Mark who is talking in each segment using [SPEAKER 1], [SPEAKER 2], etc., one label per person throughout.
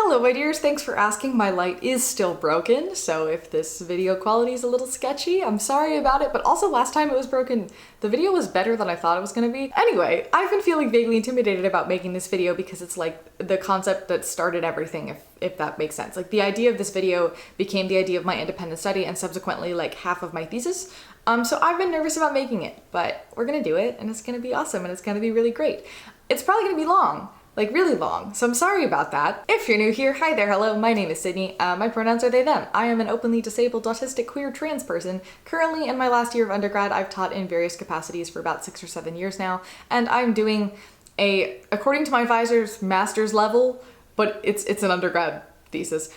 [SPEAKER 1] Hello my dears, thanks for asking. My light is still broken, so if this video quality is a little sketchy, I'm sorry about it, but also last time it was broken, the video was better than I thought it was gonna be. Anyway, I've been feeling vaguely intimidated about making this video because it's like the concept that started everything, if that makes sense. Like the idea of this video became the idea of my independent study and subsequently like half of my thesis. So I've been nervous about making it, but we're gonna do it and it's gonna be awesome and it's gonna be really great. It's probably gonna be long. Like really long, so I'm sorry about that. If you're new here, hi there, hello, my name is Sydney. My pronouns are they, them. I am an openly disabled, autistic, queer, trans person. Currently in my last year of undergrad, I've taught in various capacities for about 6 or 7 years now, and I'm doing according to my advisor's master's level, but it's an undergrad thesis.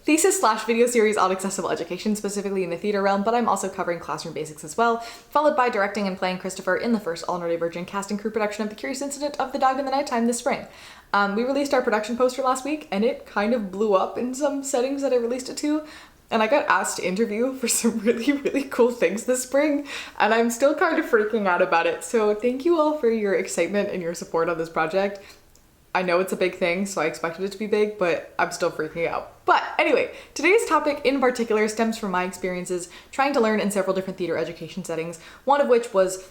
[SPEAKER 1] Thesis slash video series on accessible education, specifically in the theater realm, but I'm also covering classroom basics as well, followed by directing and playing Christopher in the first all-Nordic Virgin cast and crew production of The Curious Incident of the Dog in the Nighttime this spring. We released our production poster last week, and it kind of blew up in some settings that I released it to, and I got asked to interview for some really cool things this spring, and I'm still kind of freaking out about it, so thank you all for your excitement and your support on this project. I know it's a big thing, so I expected it to be big, but I'm still freaking out. But anyway, today's topic in particular stems from my experiences trying to learn in several different theater education settings, one of which was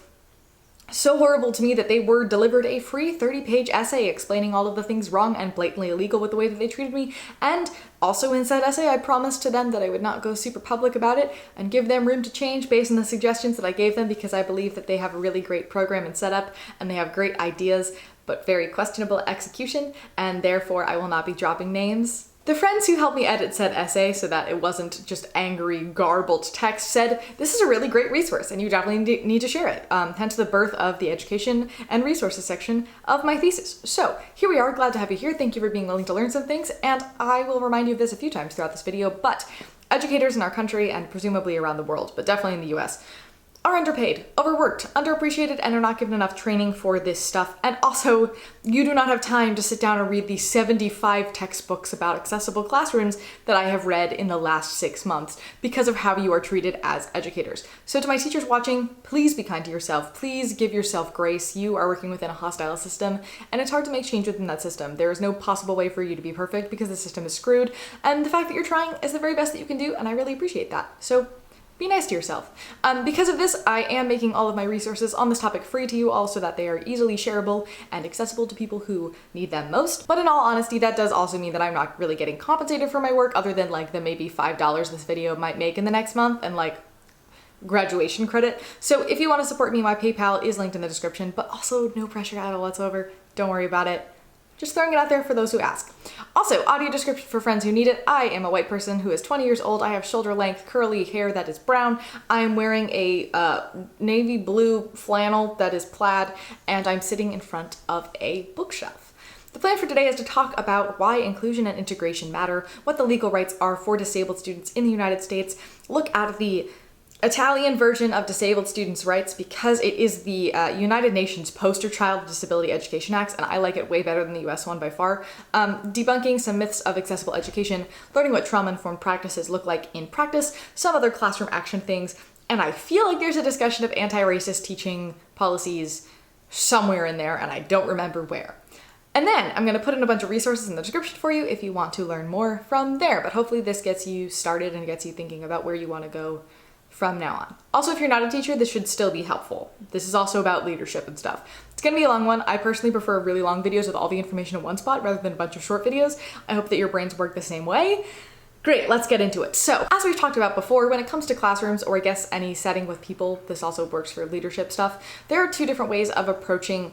[SPEAKER 1] so horrible to me that they were delivered a free 30-page essay explaining all of the things wrong and blatantly illegal with the way that they treated me. And also in said essay, I promised to them that I would not go super public about it and give them room to change based on the suggestions that I gave them, because I believe that they have a really great program and setup and they have great ideas, but very questionable execution, and therefore I will not be dropping names. The friends who helped me edit said essay so that it wasn't just angry, garbled text said, this is a really great resource and you definitely need to share it. Hence the birth of the education and resources section of my thesis. So here we are, glad to have you here. Thank you for being willing to learn some things, and I will remind you of this a few times throughout this video, but educators in our country and presumably around the world, but definitely in the US, are underpaid, overworked, underappreciated, and are not given enough training for this stuff. And also, you do not have time to sit down and read the 75 textbooks about accessible classrooms that I have read in the last 6 months because of how you are treated as educators. So to my teachers watching, please be kind to yourself. Please give yourself grace. You are working within a hostile system, and it's hard to make change within that system. There is no possible way for you to be perfect because the system is screwed, and the fact that you're trying is the very best that you can do, and I really appreciate that. So be nice to yourself. Because of this, I am making all of my resources on this topic free to you all so that they are easily shareable and accessible to people who need them most. But in all honesty, that does also mean that I'm not really getting compensated for my work other than like the maybe $5 this video might make in the next month and like graduation credit. So if you want to support me, my PayPal is linked in the description, but also no pressure at all whatsoever. Don't worry about it. Just throwing it out there for those who ask. Also, audio description for friends who need it. I am a white person who is 20 years old. I have shoulder length curly hair that is brown. I am wearing a navy blue flannel that is plaid, and I'm sitting in front of a bookshelf. The plan for today is to talk about why inclusion and integration matter, what the legal rights are for disabled students in the United States, look at the Italian version of disabled students' rights because it is the United Nations poster child of Disability Education Acts, and I like it way better than the US one by far. Debunking some myths of accessible education, learning what trauma-informed practices look like in practice, some other classroom action things, and I feel like there's a discussion of anti-racist teaching policies somewhere in there, and I don't remember where. And then I'm going to put in a bunch of resources in the description for you if you want to learn more from there, but hopefully this gets you started and gets you thinking about where you want to go from now on. Also, if you're not a teacher, this should still be helpful. This is also about leadership and stuff. It's gonna be a long one. I personally prefer really long videos with all the information in one spot rather than a bunch of short videos. I hope that your brains work the same way. Great, let's get into it. So, as we've talked about before, when it comes to classrooms, or I guess any setting with people, this also works for leadership stuff, there are two different ways of approaching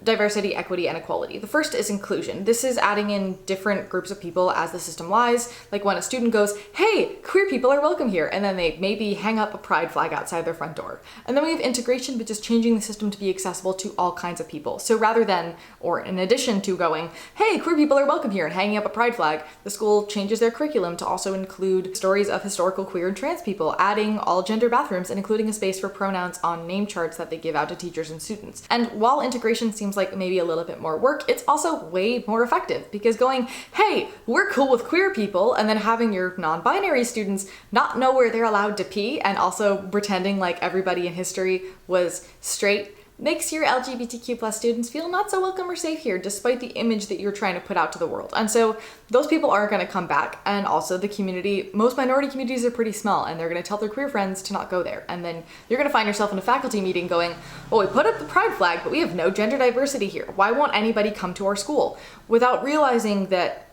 [SPEAKER 1] diversity, equity, and equality. The first is inclusion. This is adding in different groups of people as the system lies. Like when a student goes, hey, queer people are welcome here, and then they maybe hang up a pride flag outside their front door. And then we have integration, which is changing the system to be accessible to all kinds of people. So rather than, or in addition to going, hey, queer people are welcome here, and hanging up a pride flag, the school changes their curriculum to also include stories of historical queer and trans people, adding all gender bathrooms and including a space for pronouns on name charts that they give out to teachers and students. And while integration seems like maybe a little bit more work, it's also way more effective, because going, hey, we're cool with queer people, and then having your non-binary students not know where they're allowed to pee, and also pretending like everybody in history was straight makes your LGBTQ plus students feel not so welcome or safe here, despite the image that you're trying to put out to the world. And so those people aren't going to come back. And also the community, most minority communities are pretty small, and they're going to tell their queer friends to not go there. And then you're going to find yourself in a faculty meeting going, well, we put up the pride flag, but we have no gender diversity here. Why won't anybody come to our school? Without realizing that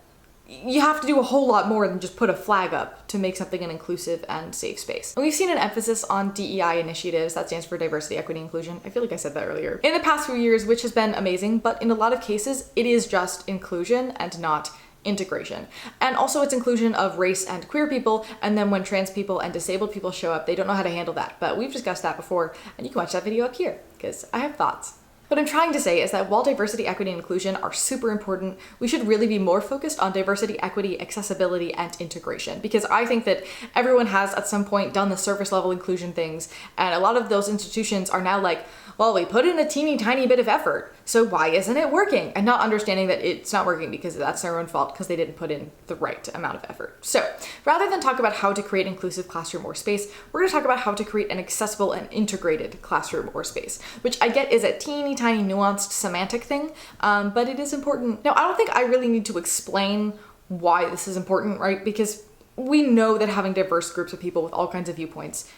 [SPEAKER 1] you have to do a whole lot more than just put a flag up to make something an inclusive and safe space. And we've seen an emphasis on DEI initiatives, that stands for diversity, equity, inclusion. I feel like I said that earlier. In the past few years, which has been amazing, but in a lot of cases, it is just inclusion and not integration. And also it's inclusion of race and queer people, and then when trans people and disabled people show up, they don't know how to handle that. But we've discussed that before, and you can watch that video up here, because I have thoughts. What I'm trying to say is that while diversity, equity, and inclusion are super important, we should really be more focused on diversity, equity, accessibility, and integration. Because I think that everyone has at some point done the surface level inclusion things, and a lot of those institutions are now like, well, we put in a teeny tiny bit of effort, so why isn't it working? And not understanding that it's not working because that's their own fault because they didn't put in the right amount of effort. So rather than talk about how to create inclusive classroom or space, we're gonna talk about how to create an accessible and integrated classroom or space, which I get is a teeny tiny nuanced semantic thing, but it is important. Now, I don't think I really need to explain why this is important, right? Because we know that having diverse groups of people with all kinds of viewpoints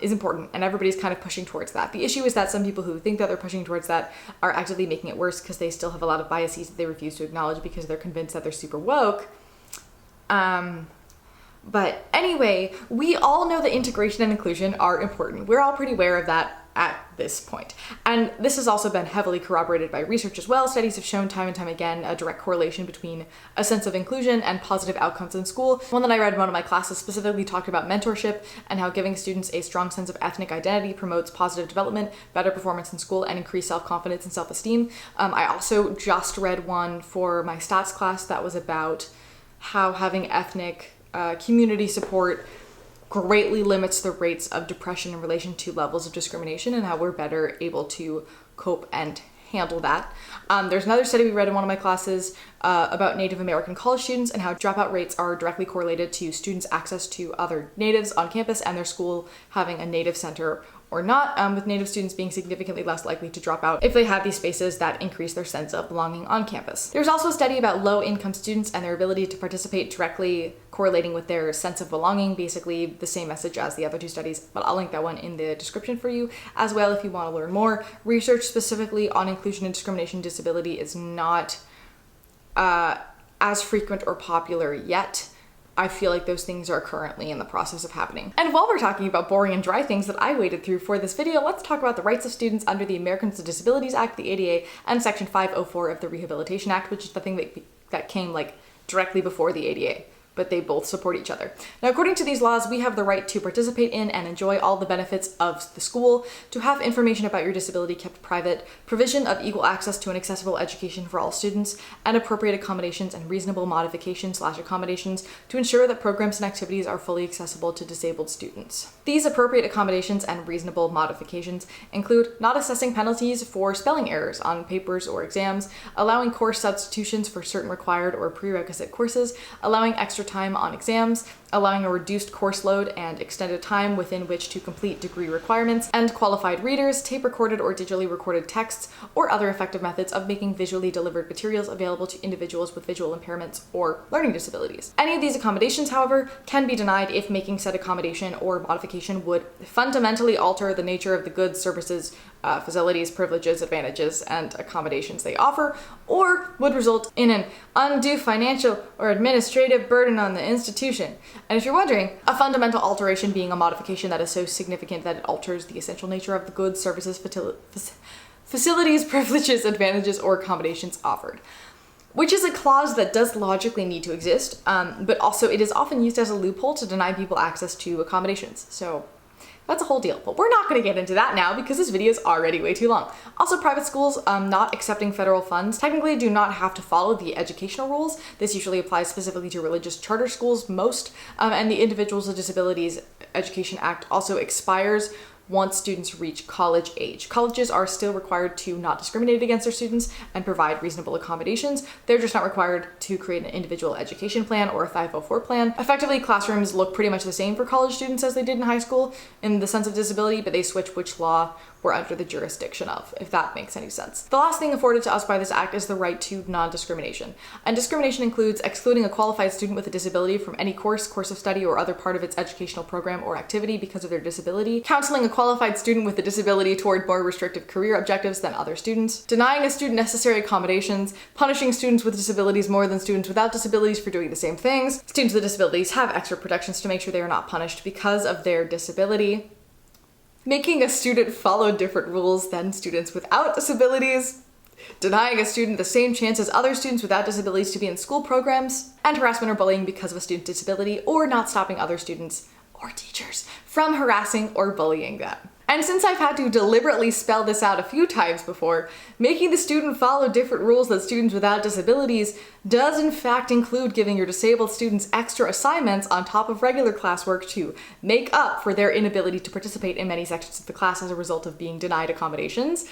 [SPEAKER 1] is important, and everybody's kind of pushing towards that. The issue is that some people who think that they're pushing towards that are actively making it worse because they still have a lot of biases that they refuse to acknowledge because they're convinced that they're super woke. But anyway, we all know that integration and inclusion are important. We're all pretty aware of that at this point. And this has also been heavily corroborated by research as well. Studies have shown time and time again a direct correlation between a sense of inclusion and positive outcomes in school. One that I read in one of my classes specifically talked about mentorship and how giving students a strong sense of ethnic identity promotes positive development, better performance in school, and increased self-confidence and self-esteem. I also just read one for my stats class that was about how having ethnic community support greatly limits the rates of depression in relation to levels of discrimination and how we're better able to cope and handle that. There's another study we read in one of my classes about Native American college students and how dropout rates are directly correlated to students' access to other natives on campus and their school having a native center or not, with Native students being significantly less likely to drop out if they have these spaces that increase their sense of belonging on campus. There's also a study about low-income students and their ability to participate directly correlating with their sense of belonging, basically the same message as the other two studies, but I'll link that one in the description for you as well if you want to learn more. Research specifically on inclusion and discrimination disability is not as frequent or popular yet. I feel like those things are currently in the process of happening. And while we're talking about boring and dry things that I waded through for this video, let's talk about the rights of students under the Americans with Disabilities Act, the ADA, and Section 504 of the Rehabilitation Act, which is the thing that came like directly before the ADA. But they both support each other. Now, according to these laws, we have the right to participate in and enjoy all the benefits of the school, to have information about your disability kept private, provision of equal access to an accessible education for all students, and appropriate accommodations and reasonable modifications/accommodations to ensure that programs and activities are fully accessible to disabled students. These appropriate accommodations and reasonable modifications include not assessing penalties for spelling errors on papers or exams, allowing course substitutions for certain required or prerequisite courses, allowing extra time on exams, allowing a reduced course load and extended time within which to complete degree requirements, and qualified readers, tape-recorded or digitally recorded texts, or other effective methods of making visually delivered materials available to individuals with visual impairments or learning disabilities. Any of these accommodations, however, can be denied if making said accommodation or modification would fundamentally alter the nature of the goods, services, facilities, privileges, advantages, and accommodations they offer, or would result in an undue financial or administrative burden on the institution. And if you're wondering, a fundamental alteration being a modification that is so significant that it alters the essential nature of the goods, services, facilities, privileges, advantages, or accommodations offered. Which is a clause that does logically need to exist, but also it is often used as a loophole to deny people access to accommodations. So that's a whole deal, but we're not going to get into that now because this video is already way too long. Also, private schools not accepting federal funds technically do not have to follow the educational rules. This usually applies specifically to religious charter schools most, and the Individuals with Disabilities Education Act also expires once students reach college age. Colleges are still required to not discriminate against their students and provide reasonable accommodations. They're just not required to create an individual education plan or a 504 plan. Effectively, classrooms look pretty much the same for college students as they did in high school in the sense of disability, but they switch which law we're under the jurisdiction of, if that makes any sense. The last thing afforded to us by this act is the right to non-discrimination. And discrimination includes excluding a qualified student with a disability from any course of study, or other part of its educational program or activity because of their disability, counseling a qualified student with a disability toward more restrictive career objectives than other students, denying a student necessary accommodations, punishing students with disabilities more than students without disabilities for doing the same things. Students with disabilities have extra protections to make sure they are not punished because of their disability. Making a student follow different rules than students without disabilities, denying a student the same chance as other students without disabilities to be in school programs, and harassment or bullying because of a student's disability, or not stopping other students or teachers from harassing or bullying them. And since I've had to deliberately spell this out a few times before, making the student follow different rules than students without disabilities does in fact include giving your disabled students extra assignments on top of regular classwork to make up for their inability to participate in many sections of the class as a result of being denied accommodations.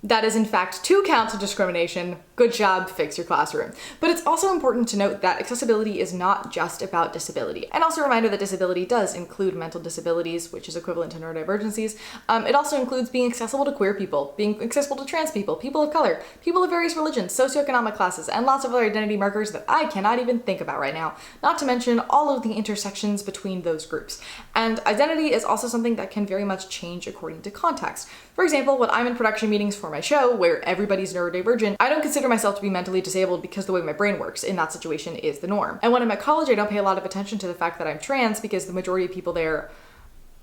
[SPEAKER 1] That is in fact 2 counts of discrimination. Good job, fix your classroom. But it's also important to note that accessibility is not just about disability. And also a reminder that disability does include mental disabilities, which is equivalent to neurodivergencies. It also includes being accessible to queer people, being accessible to trans people, people of color, people of various religions, socioeconomic classes, and lots of other identity markers that I cannot even think about right now, not to mention all of the intersections between those groups. And identity is also something that can very much change according to context. For example, when I'm in production meetings for my show, where everybody's neurodivergent, I don't consider myself to be mentally disabled because the way my brain works in that situation is the norm. And when I'm at college, I don't pay a lot of attention to the fact that I'm trans because the majority of people there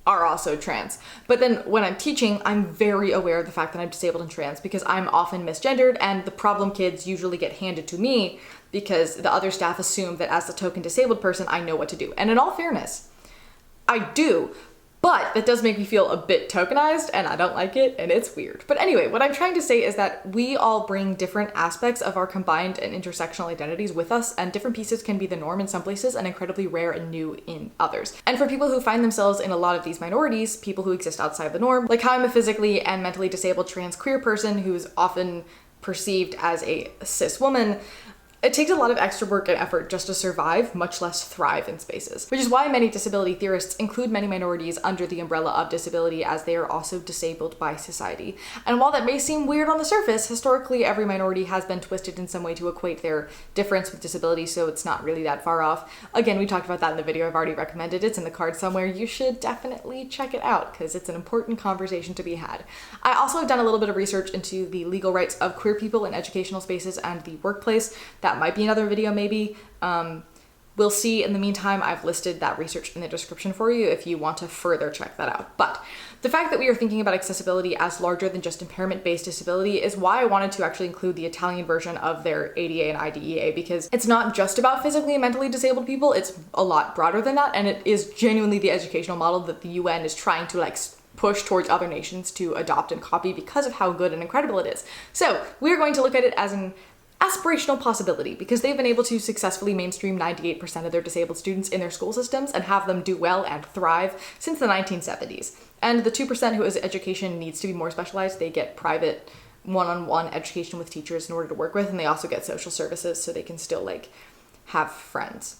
[SPEAKER 1] are also trans. But then when I'm teaching, I'm very aware of the fact that I'm disabled and trans because I'm often misgendered, and the problem kids usually get handed to me because the other staff assume that as the token disabled person, I know what to do. And in all fairness, I do. But that does make me feel a bit tokenized, and I don't like it, and it's weird. But anyway, what I'm trying to say is that we all bring different aspects of our combined and intersectional identities with us, and different pieces can be the norm in some places and incredibly rare and new in others. And for people who find themselves in a lot of these minorities, people who exist outside the norm, like how I'm a physically and mentally disabled trans queer person who's often perceived as a cis woman, it takes a lot of extra work and effort just to survive, much less thrive in spaces. Which is why many disability theorists include many minorities under the umbrella of disability, as they are also disabled by society. And while that may seem weird on the surface, historically every minority has been twisted in some way to equate their difference with disability, so it's not really that far off. Again, we talked about that in the video I've already recommended. It's in the card somewhere. You should definitely check it out because it's an important conversation to be had. I also have done a little bit of research into the legal rights of queer people in educational spaces and the workplace. That might be another video maybe. We'll see. In the meantime, I've listed that research in the description for you if you want to further check that out. But the fact that we are thinking about accessibility as larger than just impairment-based disability is why I wanted to actually include the Italian version of their ADA and IDEA, because it's not just about physically and mentally disabled people, it's a lot broader than that, and it is genuinely the educational model that the UN is trying to push towards other nations to adopt and copy because of how good and incredible it is. So we're going to look at it as an aspirational possibility because they've been able to successfully mainstream 98% of their disabled students in their school systems and have them do well and thrive since the 1970s. And the 2% whose education needs to be more specialized, they get private one-on-one education with teachers in order to work with, and they also get social services so they can still have friends.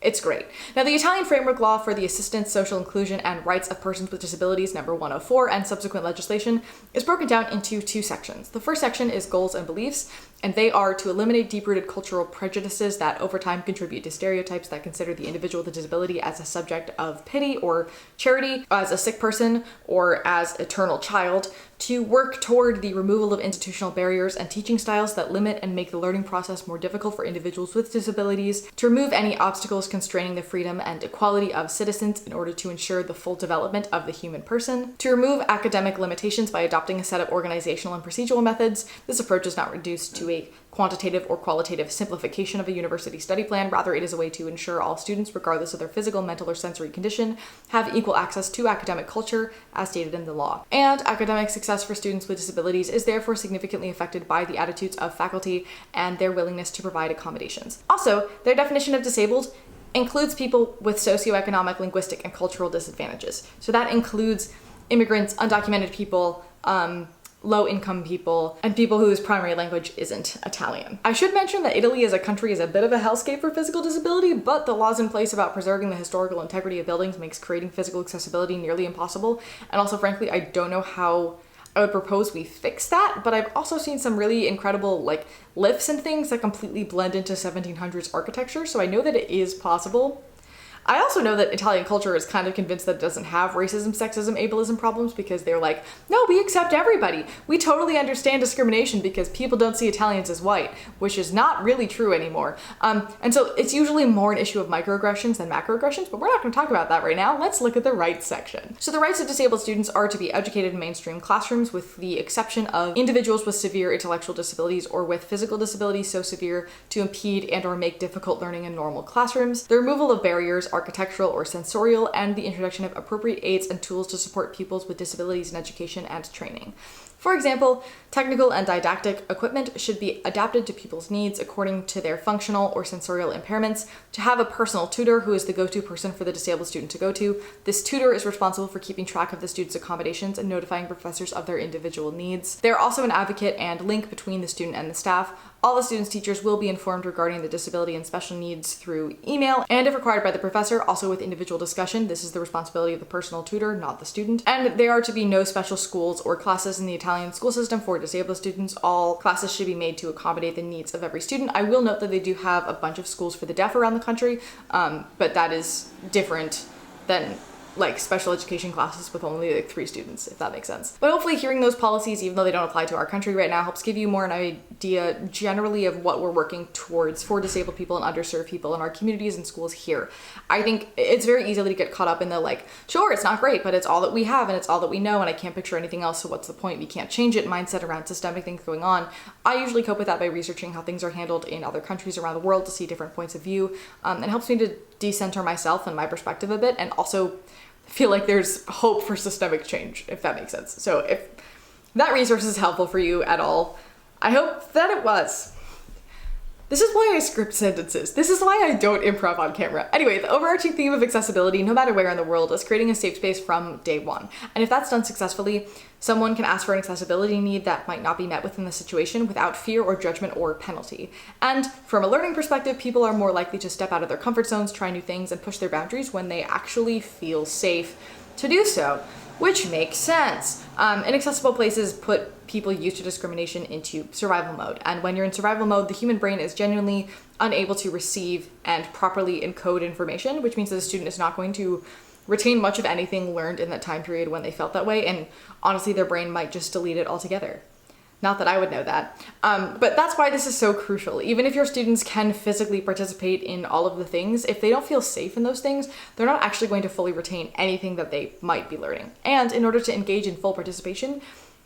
[SPEAKER 1] It's great. Now, the Italian Framework Law for the Assistance, Social Inclusion, and Rights of Persons with Disabilities, number 104, and subsequent legislation is broken down into 2 sections. The first section is goals and beliefs, and they are to eliminate deep-rooted cultural prejudices that over time contribute to stereotypes that consider the individual with a disability as a subject of pity or charity, as a sick person, or as eternal child, to work toward the removal of institutional barriers and teaching styles that limit and make the learning process more difficult for individuals with disabilities, to remove any obstacles constraining the freedom and equality of citizens in order to ensure the full development of the human person, to remove academic limitations by adopting a set of organizational and procedural methods. This approach is not reduced to a quantitative or qualitative simplification of a university study plan. Rather, it is a way to ensure all students, regardless of their physical, mental, or sensory condition, have equal access to academic culture as stated in the law. And academic success for students with disabilities is therefore significantly affected by the attitudes of faculty and their willingness to provide accommodations. Also, their definition of disabled includes people with socioeconomic, linguistic, and cultural disadvantages. So that includes immigrants, undocumented people, low-income people, and people whose primary language isn't Italian. I should mention that Italy as a country is a bit of a hellscape for physical disability, but the laws in place about preserving the historical integrity of buildings makes creating physical accessibility nearly impossible. And also, frankly, I don't know how I would propose we fix that, but I've also seen some really incredible like lifts and things that completely blend into 1700s architecture, so I know that it is possible. I also know that Italian culture is kind of convinced that it doesn't have racism, sexism, ableism problems because they're like, no, we accept everybody. We totally understand discrimination because people don't see Italians as white, which is not really true anymore. And so it's usually more an issue of microaggressions than macroaggressions, but we're not going to talk about that right now. Let's look at the rights section. So the rights of disabled students are to be educated in mainstream classrooms with the exception of individuals with severe intellectual disabilities or with physical disabilities so severe to impede and or make difficult learning in normal classrooms. The removal of barriers, architectural or sensorial, and the introduction of appropriate aids and tools to support pupils with disabilities in education and training. For example, technical and didactic equipment should be adapted to pupils' needs according to their functional or sensorial impairments. To have a personal tutor who is the go-to person for the disabled student to go to. This tutor is responsible for keeping track of the student's accommodations and notifying professors of their individual needs. They're also an advocate and link between the student and the staff. All the student's teachers will be informed regarding the disability and special needs through email, and if required by the professor, also with individual discussion. This is the responsibility of the personal tutor, not the student. And there are to be no special schools or classes in the Italian school system for disabled students. All classes should be made to accommodate the needs of every student. I will note that they do have a bunch of schools for the deaf around the country, but that is different than like special education classes with only like 3 students, if that makes sense. But hopefully hearing those policies, even though they don't apply to our country right now, helps give you more an idea generally of what we're working towards for disabled people and underserved people in our communities and schools here. I think it's very easy to get caught up in the like, sure, it's not great, but it's all that we have and it's all that we know and I can't picture anything else, so what's the point? We can't change it mindset around systemic things going on. I usually cope with that by researching how things are handled in other countries around the world to see different points of view. It helps me to decenter myself and my perspective a bit, and also feel like there's hope for systemic change, if that makes sense. So if that resource is helpful for you at all, I hope that it was. This is why I script sentences. This is why I don't improv on camera. Anyway, the overarching theme of accessibility, no matter where in the world, is creating a safe space from day one. And if that's done successfully, someone can ask for an accessibility need that might not be met within the situation without fear or judgment or penalty. And from a learning perspective, people are more likely to step out of their comfort zones, try new things, and push their boundaries when they actually feel safe to do so, which makes sense. Inaccessible places put people used to discrimination into survival mode. And when you're in survival mode, the human brain is genuinely unable to receive and properly encode information, which means that the student is not going to retain much of anything learned in that time period when they felt that way. And honestly, their brain might just delete it altogether. Not that I would know that. But that's why this is so crucial. Even if your students can physically participate in all of the things, if they don't feel safe in those things, they're not actually going to fully retain anything that they might be learning. And in order to engage in full participation,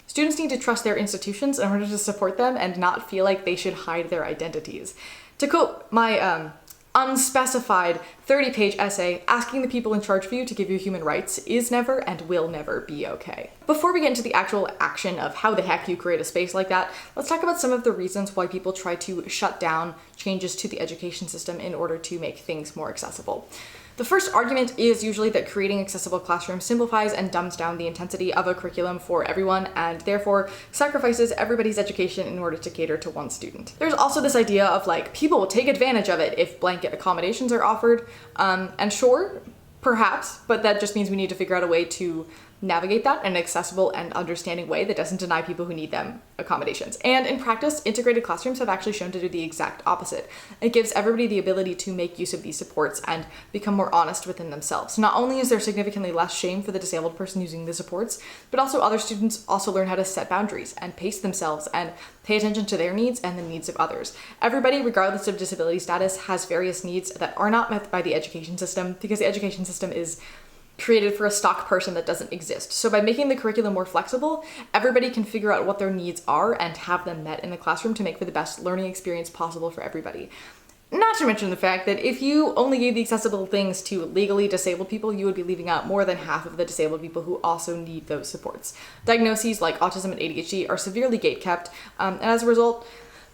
[SPEAKER 1] students need to trust their institutions in order to support them and not feel like they should hide their identities. To quote my unspecified 30-page essay, asking the people in charge of you to give you human rights is never and will never be okay. Before we get into the actual action of how the heck you create a space like that, let's talk about some of the reasons why people try to shut down changes to the education system in order to make things more accessible. The first argument is usually that creating accessible classrooms simplifies and dumbs down the intensity of a curriculum for everyone and therefore sacrifices everybody's education in order to cater to one student. There's also this idea of like, people will take advantage of it if blanket accommodations are offered, and sure, perhaps, but that just means we need to figure out a way to navigate that in an accessible and understanding way that doesn't deny people who need them accommodations. And in practice, integrated classrooms have actually shown to do the exact opposite. It gives everybody the ability to make use of these supports and become more honest within themselves. Not only is there significantly less shame for the disabled person using the supports, but also other students also learn how to set boundaries and pace themselves and pay attention to their needs and the needs of others. Everybody, regardless of disability status, has various needs that are not met by the education system because the education system is created for a stock person that doesn't exist. So by making the curriculum more flexible, everybody can figure out what their needs are and have them met in the classroom to make for the best learning experience possible for everybody. Not to mention the fact that if you only gave the accessible things to legally disabled people, you would be leaving out more than half of the disabled people who also need those supports. Diagnoses like autism and ADHD are severely gatekept, and as a result,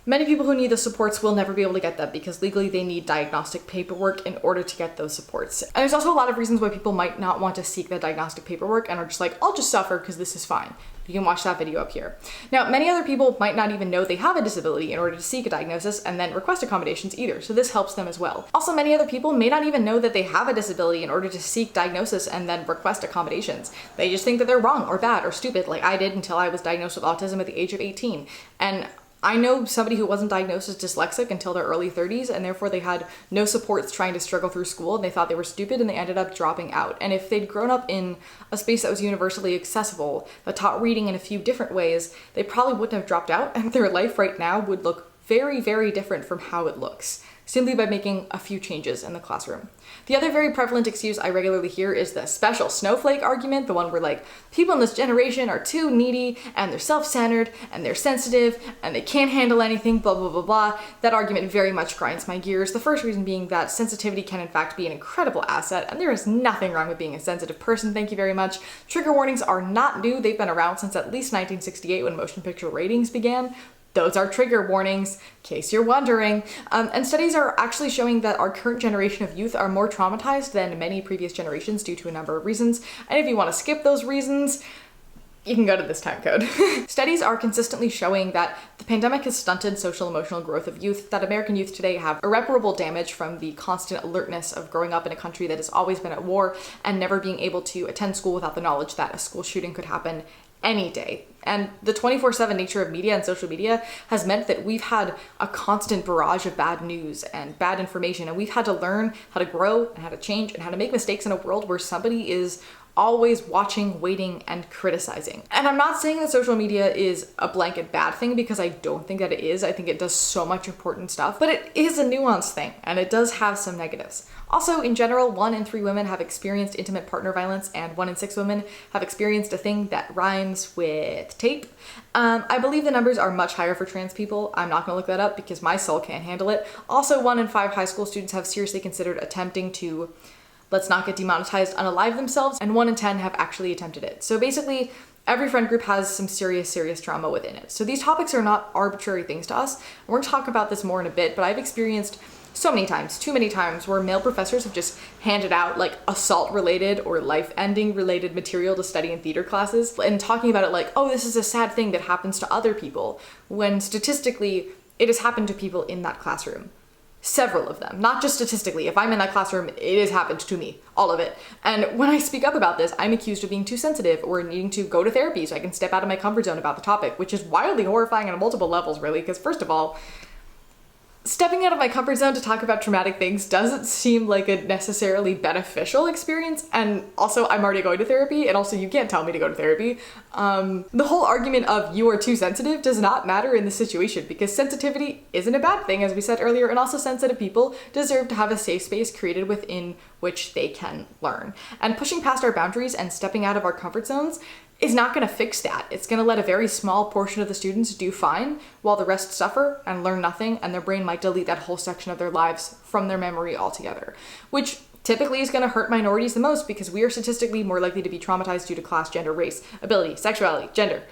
[SPEAKER 1] Many people who need the supports will never be able to get them because legally they need diagnostic paperwork in order to get those supports. And there's also a lot of reasons why people might not want to seek the diagnostic paperwork and are just like, I'll just suffer because this is fine. You can watch that video up here. Now, many other people might not even know they have a disability in order to seek a diagnosis and then request accommodations either, so this helps them as well. Also, many other people may not even know that they have a disability in order to seek diagnosis and then request accommodations. They just think that they're wrong or bad or stupid, like I did until I was diagnosed with autism at the age of 18. And I know somebody who wasn't diagnosed as dyslexic until their early 30s, and therefore they had no supports trying to struggle through school, and they thought they were stupid and they ended up dropping out. And if they'd grown up in a space that was universally accessible, that taught reading in a few different ways, they probably wouldn't have dropped out, and their life right now would look very, very different from how it looks, simply by making a few changes in the classroom. The other very prevalent excuse I regularly hear is the special snowflake argument, the one where like people in this generation are too needy and they're self-centered and they're sensitive and they can't handle anything, blah, blah, blah, blah. That argument very much grinds my gears. The first reason being that sensitivity can in fact be an incredible asset, and there is nothing wrong with being a sensitive person, thank you very much. Trigger warnings are not new. They've been around since at least 1968 when motion picture ratings began. Those are trigger warnings, in case you're wondering. And studies are actually showing that our current generation of youth are more traumatized than many previous generations due to a number of reasons. And if you want to skip those reasons, you can go to this time code. Studies are consistently showing that the pandemic has stunted social emotional growth of youth, that American youth today have irreparable damage from the constant alertness of growing up in a country that has always been at war and never being able to attend school without the knowledge that a school shooting could happen any day. And the 24/7 nature of media and social media has meant that we've had a constant barrage of bad news and bad information, and we've had to learn how to grow and how to change and how to make mistakes in a world where somebody is always watching, waiting, and criticizing. And I'm not saying that social media is a blanket bad thing, because I don't think that it is. I think it does so much important stuff, but it is a nuanced thing, and it does have some negatives. Also, in general, 1 in 3 women have experienced intimate partner violence, and 1 in 6 women have experienced a thing that rhymes with tape. I believe the numbers are much higher for trans people. I'm not gonna look that up because my soul can't handle it. Also, 1 in 5 high school students have seriously considered attempting to, let's not get demonetized, unalive themselves, and 1 in 10 have actually attempted it. So basically, every friend group has some serious trauma within it. So these topics are not arbitrary things to us. We're gonna talk about this more in a bit, but I've experienced so many times, too many times, where male professors have just handed out like assault related or life ending related material to study in theater classes and talking about it like, oh, this is a sad thing that happens to other people, when statistically it has happened to people in that classroom. Several of them, not just statistically. If I'm in that classroom, it has happened to me, all of it. And when I speak up about this, I'm accused of being too sensitive or needing to go to therapy so I can step out of my comfort zone about the topic, which is wildly horrifying on multiple levels, really, because first of all, stepping out of my comfort zone to talk about traumatic things doesn't seem like a necessarily beneficial experience, and also I'm already going to therapy, and also you can't tell me to go to therapy. The whole argument of you are too sensitive does not matter in this situation, because sensitivity isn't a bad thing, as we said earlier, and also sensitive people deserve to have a safe space created within which they can learn. And pushing past our boundaries and stepping out of our comfort zones is not going to fix that. It's going to let a very small portion of the students do fine while the rest suffer and learn nothing, and their brain might delete that whole section of their lives from their memory altogether, which typically is going to hurt minorities the most, because we are statistically more likely to be traumatized due to class, gender, race, ability, sexuality, gender,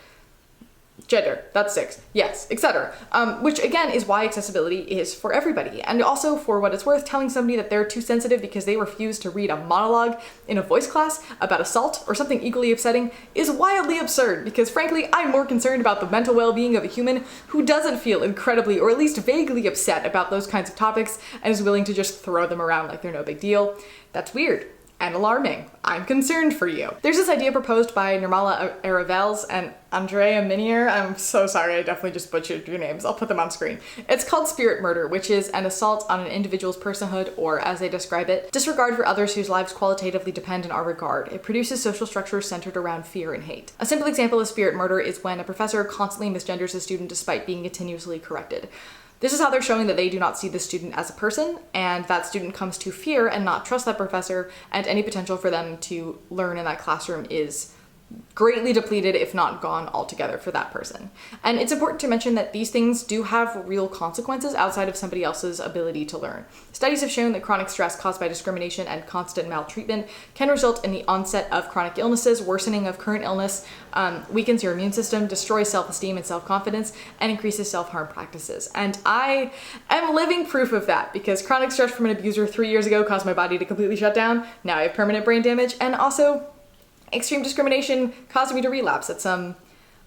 [SPEAKER 1] that's 6, yes, etc. Which again is why accessibility is for everybody. And also, for what it's worth, telling somebody that they're too sensitive because they refuse to read a monologue in a voice class about assault or something equally upsetting is wildly absurd, because frankly, I'm more concerned about the mental well-being of a human who doesn't feel incredibly or at least vaguely upset about those kinds of topics and is willing to just throw them around like they're no big deal. That's weird and alarming. I'm concerned for you. There's this idea proposed by Nirmala Aravels and Andrea Minier. I'm so sorry, I definitely just butchered your names. I'll put them on screen. It's called spirit murder, which is an assault on an individual's personhood, or as they describe it, disregard for others whose lives qualitatively depend on our regard. It produces social structures centered around fear and hate. A simple example of spirit murder is when a professor constantly misgenders a student despite being continuously corrected. This is how they're showing that they do not see the student as a person, and that student comes to fear and not trust that professor, and any potential for them to learn in that classroom is greatly depleted, if not gone altogether for that person. And it's important to mention that these things do have real consequences outside of somebody else's ability to learn. Studies have shown that chronic stress caused by discrimination and constant maltreatment can result in the onset of chronic illnesses, worsening of current illness, weakens your immune system, destroys self-esteem and self-confidence, and increases self-harm practices. And I am living proof of that, because chronic stress from an abuser 3 years ago caused my body to completely shut down. Now I have permanent brain damage, and also extreme discrimination caused me to relapse at some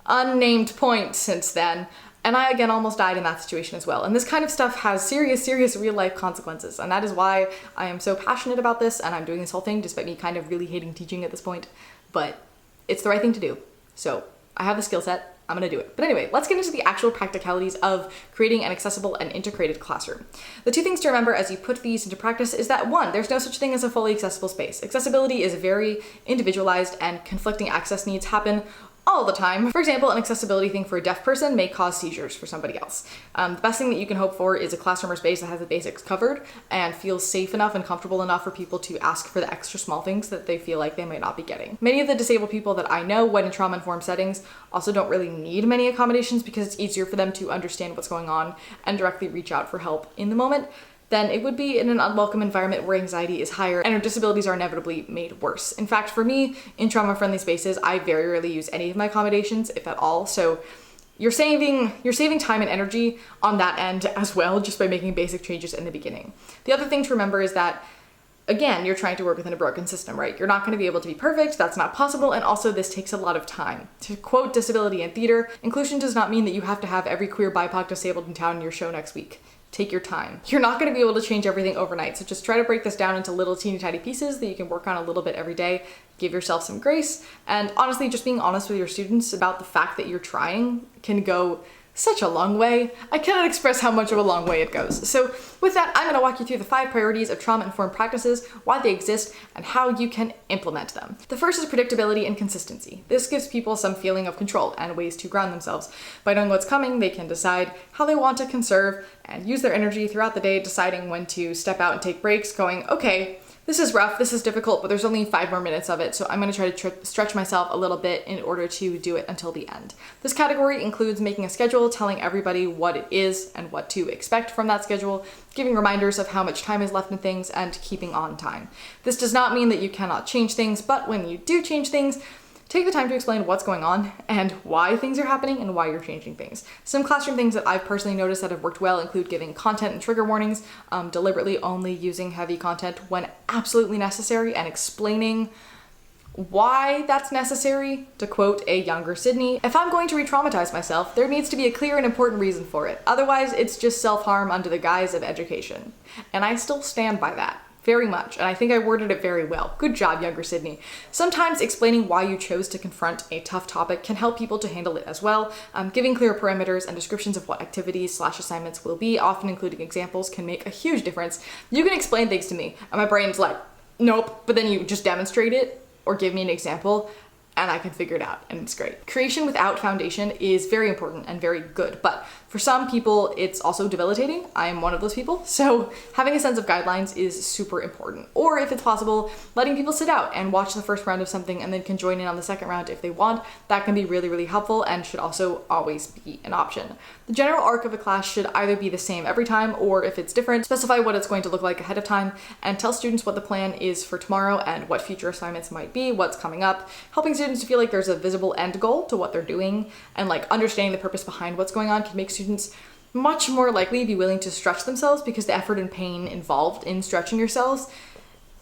[SPEAKER 1] unnamed point since then. And I, again, almost died in that situation as well. And this kind of stuff has serious, serious real life consequences. And that is why I am so passionate about this, and I'm doing this whole thing despite me kind of really hating teaching at this point. But it's the right thing to do. So I have the skill set. I'm gonna do it. But anyway, let's get into the actual practicalities of creating an accessible and integrated classroom. The two things to remember as you put these into practice is that, one, there's no such thing as a fully accessible space. Accessibility is very individualized, and conflicting access needs happen all the time. For example, an accessibility thing for a deaf person may cause seizures for somebody else. The best thing that you can hope for is a classroom or space that has the basics covered and feels safe enough and comfortable enough for people to ask for the extra small things that they feel like they might not be getting. Many of the disabled people that I know, when in trauma-informed settings, also don't really need many accommodations because it's easier for them to understand what's going on and directly reach out for help in the moment than it would be in an unwelcome environment where anxiety is higher and our disabilities are inevitably made worse. In fact, for me, in trauma-friendly spaces, I very rarely use any of my accommodations, if at all, so you're saving time and energy on that end as well, just by making basic changes in the beginning. The other thing to remember is that, again, you're trying to work within a broken system, right? You're not going to be able to be perfect, that's not possible, and also this takes a lot of time. To quote Disability in Theater, inclusion does not mean that you have to have every queer BIPOC disabled in town in your show next week. Take your time. You're not going to be able to change everything overnight, so just try to break this down into little teeny tiny pieces that you can work on a little bit every day. Give yourself some grace, and honestly, just being honest with your students about the fact that you're trying can go such a long way. I cannot express how much of a long way it goes. So with that, I'm going to walk you through the 5 priorities of trauma-informed practices, why they exist, and how you can implement them. The first is predictability and consistency. This gives people some feeling of control and ways to ground themselves. By knowing what's coming, they can decide how they want to conserve and use their energy throughout the day, deciding when to step out and take breaks, going, okay, this is rough, this is difficult, but there's only 5 more minutes of it, so I'm gonna try to stretch myself a little bit in order to do it until the end. This category includes making a schedule, telling everybody what it is and what to expect from that schedule, giving reminders of how much time is left in things, and keeping on time. This does not mean that you cannot change things, but when you do change things, take the time to explain what's going on and why things are happening and why you're changing things. Some classroom things that I've personally noticed that have worked well include giving content and trigger warnings, deliberately only using heavy content when absolutely necessary, and explaining why that's necessary. To quote a younger Sydney, if I'm going to re-traumatize myself, there needs to be a clear and important reason for it. Otherwise, it's just self-harm under the guise of education. And I still stand by that. Very much, and I think I worded it very well. Good job, younger Sydney. Sometimes explaining why you chose to confront a tough topic can help people to handle it as well. Giving clear parameters and descriptions of what activities/assignments will be, often including examples, can make a huge difference. You can explain things to me, and my brain's like, nope, but then you just demonstrate it or give me an example, and I can figure it out, and it's great. Creation without foundation is very important and very good, but for some people, it's also debilitating. I am one of those people, so having a sense of guidelines is super important. Or if it's possible, letting people sit out and watch the first round of something and then can join in on the second round if they want. That can be really, really helpful and should also always be an option. The general arc of a class should either be the same every time, or if it's different, specify what it's going to look like ahead of time and tell students what the plan is for tomorrow and what future assignments might be, what's coming up, helping students to feel like there's a visible end goal to what they're doing, and like understanding the purpose behind what's going on can make students much more likely be willing to stretch themselves, because the effort and pain involved in stretching yourselves,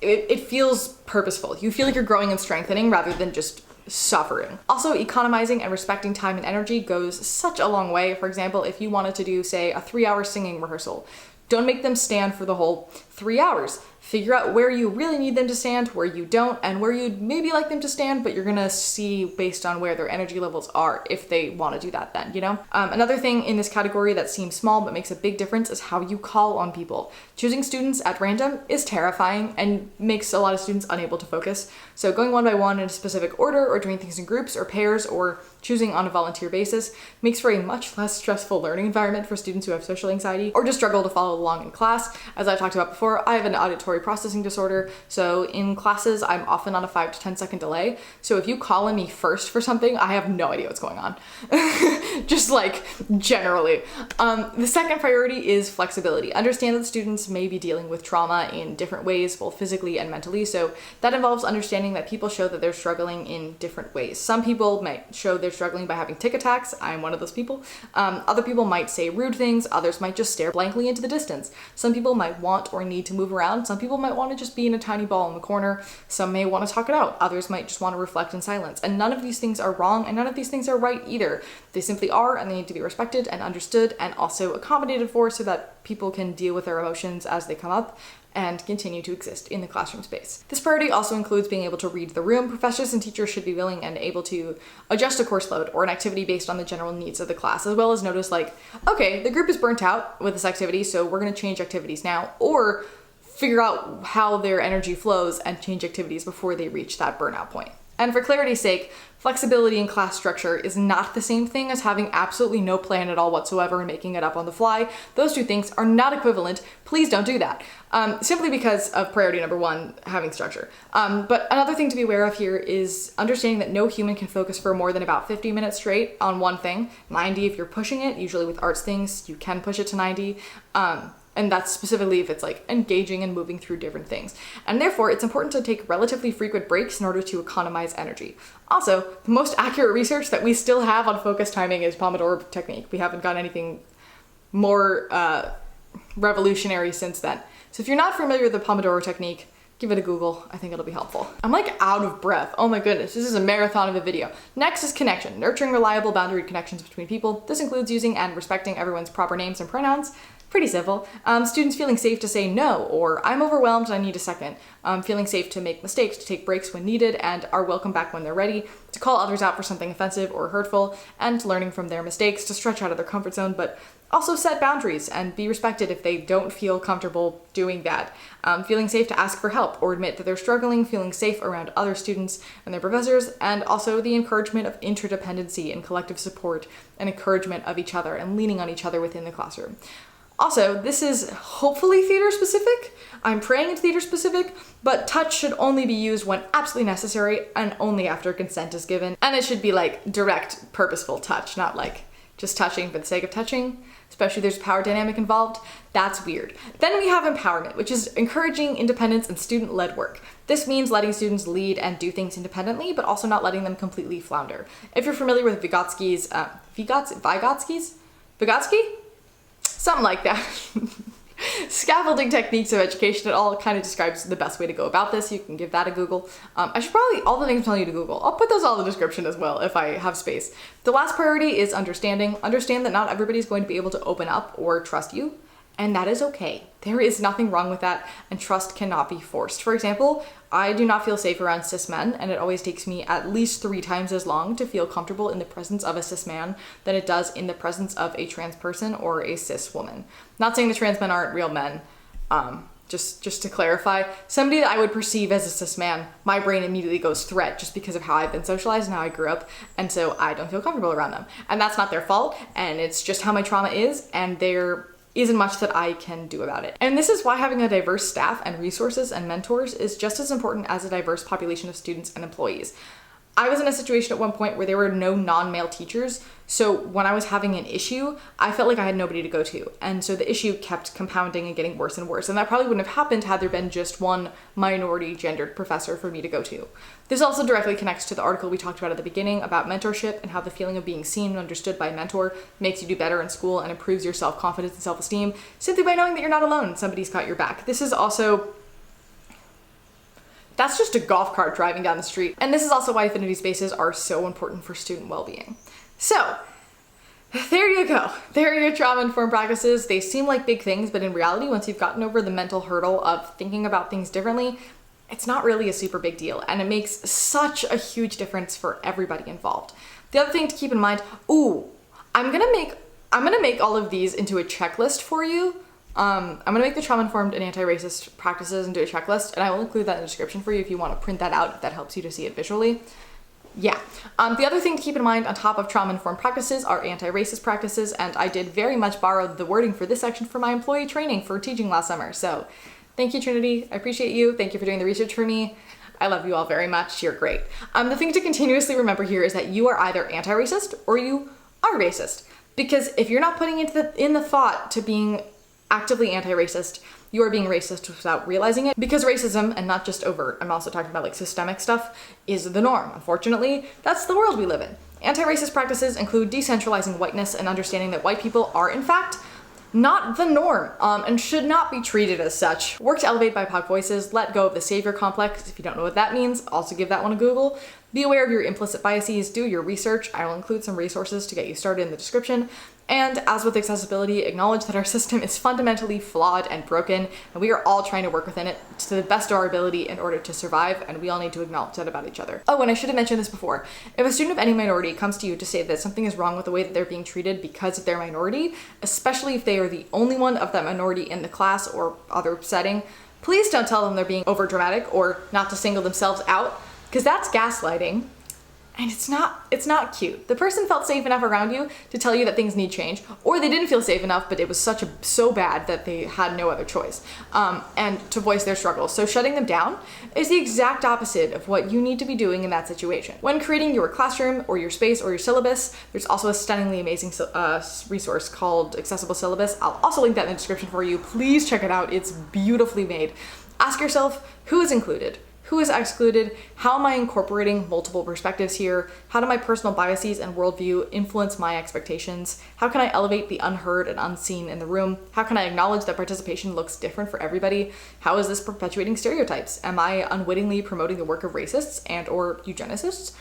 [SPEAKER 1] it feels purposeful. You feel like you're growing and strengthening rather than just suffering. Also, economizing and respecting time and energy goes such a long way. For example, if you wanted to do, say, a 3-hour singing rehearsal, don't make them stand for the whole 3 hours. Figure out where you really need them to stand, where you don't, and where you'd maybe like them to stand, but you're gonna see based on where their energy levels are if they want to do that then, you know? Another thing in this category that seems small but makes a big difference is how you call on people. Choosing students at random is terrifying and makes a lot of students unable to focus. So going one by one in a specific order, or doing things in groups or pairs, or choosing on a volunteer basis makes for a much less stressful learning environment for students who have social anxiety or just struggle to follow along in class. As I talked about before, I have an auditory processing disorder, so in classes I'm often on a 5 to 10 second delay. So if you call on me first for something, I have no idea what's going on. Just like generally. The second priority is flexibility. Understand that students may be dealing with trauma in different ways, both physically and mentally. So that involves understanding that people show that they're struggling in different ways. Some people might show they're struggling by having tic attacks. I'm one of those people. Other people might say rude things. Others might just stare blankly into the distance. Some people might want or need to move around. Some people might want to just be in a tiny ball in the corner. Some may want to talk it out. Others might just want to reflect in silence. And none of these things are wrong and none of these things are right either. They simply are, and they need to be respected and understood and also accommodated for so that people can deal with their emotions as they come up and continue to exist in the classroom space. This priority also includes being able to read the room. Professors and teachers should be willing and able to adjust a course load or an activity based on the general needs of the class, as well as notice like, okay, the group is burnt out with this activity, so we're gonna change activities now, or figure out how their energy flows and change activities before they reach that burnout point. And for clarity's sake, flexibility in class structure is not the same thing as having absolutely no plan at all whatsoever and making it up on the fly. Those two things are not equivalent. Please don't do that. Simply because of priority number one, having structure. But another thing to be aware of here is understanding that no human can focus for more than about 50 minutes straight on one thing. 90 if you're pushing it. Usually with arts things, you can push it to 90. And that's specifically if it's like engaging and moving through different things. And therefore, it's important to take relatively frequent breaks in order to economize energy. Also, the most accurate research that we still have on focus timing is Pomodoro technique. We haven't got anything more revolutionary since then. So if you're not familiar with the Pomodoro technique, give it a Google. I think it'll be helpful. I'm like out of breath. Oh my goodness, this is a marathon of a video. Next is connection. Nurturing reliable boundary connections between people. This includes using and respecting everyone's proper names and pronouns. Pretty simple. Students feeling safe to say no, or I'm overwhelmed and I need a second. Feeling safe to make mistakes, to take breaks when needed, and are welcome back when they're ready, to call others out for something offensive or hurtful, and learning from their mistakes, to stretch out of their comfort zone, but also set boundaries and be respected if they don't feel comfortable doing that. Feeling safe to ask for help or admit that they're struggling, feeling safe around other students and their professors, and also the encouragement of interdependency and collective support and encouragement of each other and leaning on each other within the classroom. Also, this is hopefully theater specific. I'm praying it's theater specific, but touch should only be used when absolutely necessary and only after consent is given. And it should be like direct, purposeful touch, not like just touching for the sake of touching, especially if there's a power dynamic involved. That's weird. Then we have empowerment, which is encouraging independence and student-led work. This means letting students lead and do things independently, but also not letting them completely flounder. If you're familiar with Vygotsky's, Vygotsky? Something like that. Scaffolding techniques of education, it all kind of describes the best way to go about this. You can give that a Google. I should probably, all the things I'm telling you to Google, I'll put those all in the description as well if I have space. The last priority is understanding. Understand that not everybody's going to be able to open up or trust you, and that is okay. There is nothing wrong with that, and trust cannot be forced. For example, I do not feel safe around cis men, and it always takes me at least 3 times as long to feel comfortable in the presence of a cis man than it does in the presence of a trans person or a cis woman. Not saying the trans men aren't real men, just to clarify. Somebody that I would perceive as a cis man, my brain immediately goes threat just because of how I've been socialized and how I grew up, and so I don't feel comfortable around them. And that's not their fault, and it's just how my trauma is, and there isn't much that I can do about it. And this is why having a diverse staff and resources and mentors is just as important as a diverse population of students and employees. I was in a situation at one point where there were no non-male teachers, so when I was having an issue, I felt like I had nobody to go to, and so the issue kept compounding and getting worse and worse, and that probably wouldn't have happened had there been just one minority gendered professor for me to go to. This also directly connects to the article we talked about at the beginning about mentorship and how the feeling of being seen and understood by a mentor makes you do better in school and improves your self-confidence and self-esteem simply by knowing that you're not alone, somebody's got your back. This is also That's just a golf cart driving down the street. And this is also why affinity spaces are so important for student well-being. So, there you go. There are your trauma-informed practices. They seem like big things, but in reality, once you've gotten over the mental hurdle of thinking about things differently, it's not really a super big deal, and it makes such a huge difference for everybody involved. The other thing to keep in mind, I'm gonna make all of these into a checklist for you. I'm gonna make the trauma-informed and anti-racist practices into a checklist, and I will include that in the description for you if you want to print that out, if that helps you to see it visually. Yeah. The other thing to keep in mind on top of trauma-informed practices are anti-racist practices, and I did very much borrow the wording for this section for my employee training for teaching last summer. So thank you, Trinity. I appreciate you. Thank you for doing the research for me. I love you all very much. You're great. The thing to continuously remember here is that you are either anti-racist or you are racist. Because if you're not putting in the thought to being actively anti-racist, you are being racist without realizing it. Because racism, and not just overt, I'm also talking about like systemic stuff, is the norm. Unfortunately, that's the world we live in. Anti-racist practices include decentralizing whiteness and understanding that white people are, in fact, not the norm, and should not be treated as such. Work to elevate BIPOC voices, let go of the savior complex. If you don't know what that means, also give that one a Google. Be aware of your implicit biases, do your research. I will include some resources to get you started in the description. And as with accessibility, acknowledge that our system is fundamentally flawed and broken, and we are all trying to work within it to the best of our ability in order to survive, and we all need to acknowledge that about each other. Oh, and I should have mentioned this before. If a student of any minority comes to you to say that something is wrong with the way that they're being treated because of their minority, especially if they are the only one of that minority in the class or other setting, please don't tell them they're being overdramatic or not to single themselves out, because that's gaslighting. And it's not cute. The person felt safe enough around you to tell you that things need change, or they didn't feel safe enough, but it was so bad that they had no other choice, and to voice their struggles. So shutting them down is the exact opposite of what you need to be doing in that situation. When creating your classroom or your space or your syllabus, there's also a stunningly amazing resource called Accessible Syllabus. I'll also link that in the description for you. Please check it out. It's beautifully made. Ask yourself, who is included? Who is excluded? How am I incorporating multiple perspectives here? How do my personal biases and worldview influence my expectations? How can I elevate the unheard and unseen in the room? How can I acknowledge that participation looks different for everybody? How is this perpetuating stereotypes? Am I unwittingly promoting the work of racists and or eugenicists?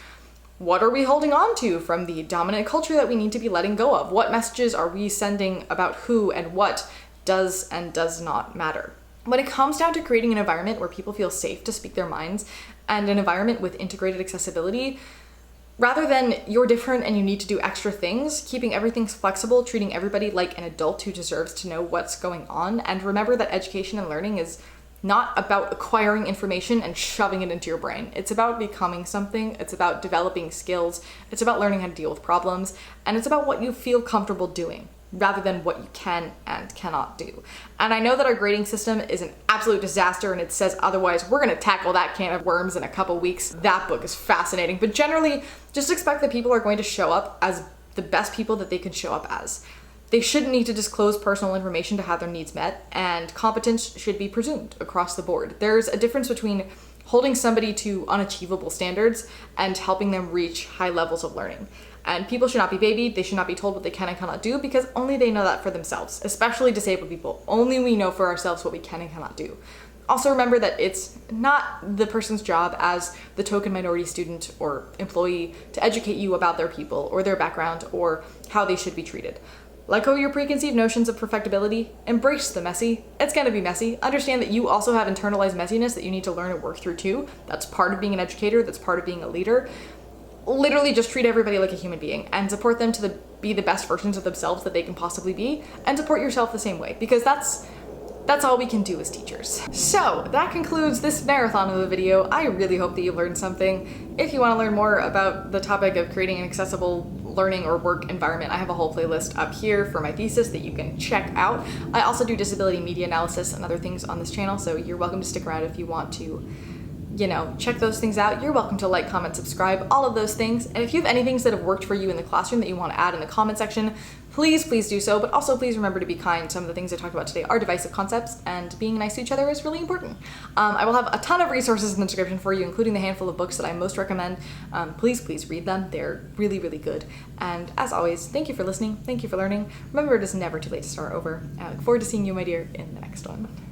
[SPEAKER 1] What are we holding on to from the dominant culture that we need to be letting go of? What messages are we sending about who and what does and does not matter? When it comes down to creating an environment where people feel safe to speak their minds and an environment with integrated accessibility, rather than you're different and you need to do extra things, keeping everything flexible, treating everybody like an adult who deserves to know what's going on, and remember that education and learning is not about acquiring information and shoving it into your brain. It's about becoming something, it's about developing skills, it's about learning how to deal with problems, and it's about what you feel comfortable doing, rather than what you can and cannot do. And I know that our grading system is an absolute disaster and it says otherwise. We're gonna tackle that can of worms in a couple weeks. That book is fascinating, but generally just expect that people are going to show up as the best people that they can show up as. They shouldn't need to disclose personal information to have their needs met, and competence should be presumed across the board. There's a difference between holding somebody to unachievable standards and helping them reach high levels of learning. And people should not be babied, they should not be told what they can and cannot do, because only they know that for themselves, especially disabled people. Only we know for ourselves what we can and cannot do. Also remember that it's not the person's job as the token minority student or employee to educate you about their people or their background or how they should be treated. Let go of your preconceived notions of perfectibility, embrace the messy. It's gonna be messy. Understand that you also have internalized messiness that you need to learn and work through too. That's part of being an educator, that's part of being a leader. Literally just treat everybody like a human being and support them to be the best versions of themselves that they can possibly be, and support yourself the same way, because that's all we can do as teachers. So that concludes this marathon of the video. I really hope that you learned something. If you want to learn more about the topic of creating an accessible learning or work environment, I have a whole playlist up here for my thesis that you can check out. I also do disability media analysis and other things on this channel, so you're welcome to stick around if you want to, you know, check those things out. You're welcome to like, comment, subscribe, all of those things. And if you have any things that have worked for you in the classroom that you want to add in the comment section, please do so. But also please remember to be kind. Some of the things I talked about today are divisive concepts, and being nice to each other is really important. I will have a ton of resources in the description for you, including the handful of books that I most recommend. Please read them. They're really good. And as always, thank you for listening. Thank you for learning. Remember, it is never too late to start over. I look forward to seeing you, my dear, in the next one.